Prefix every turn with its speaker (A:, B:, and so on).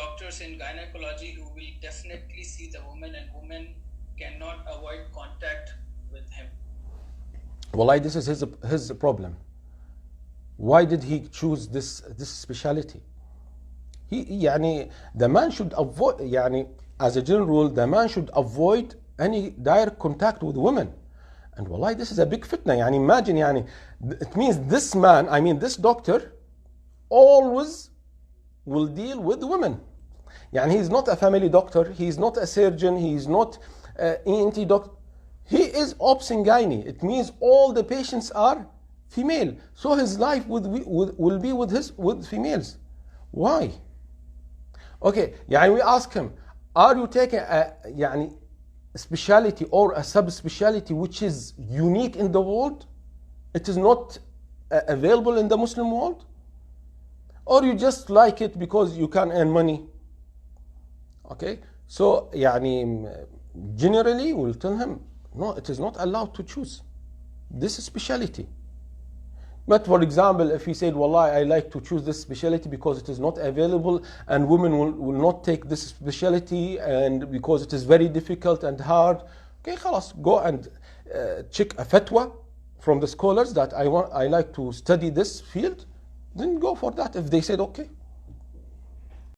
A: doctors in gynecology who will definitely see the woman, and women cannot avoid contact with him.
B: Wallahi, this is his problem. Why did he choose this specialty? The man should avoid, as a general rule, the man should avoid any direct contact with women. And wallahi, this is a big fitna. Imagine, it means this man, this doctor, always will deal with women. He's not a family doctor, he's not a surgeon, he's not an ENT doctor. He is obs and gynae. It means all the patients are female. So his life will be with females. Why? Okay, we ask him, are you taking a specialty or a subspecialty which is unique in the world? It is not available in the Muslim world? Or you just like it because you can earn money? Okay, so generally we'll tell him, no, it is not allowed to choose this specialty. But for example, if he said, Wallahi, I like to choose this specialty because it is not available and women will not take this specialty and because it is very difficult and hard. Okay, khalas, go and check a fatwa from the scholars that I like to study this field, then go for that if they said okay.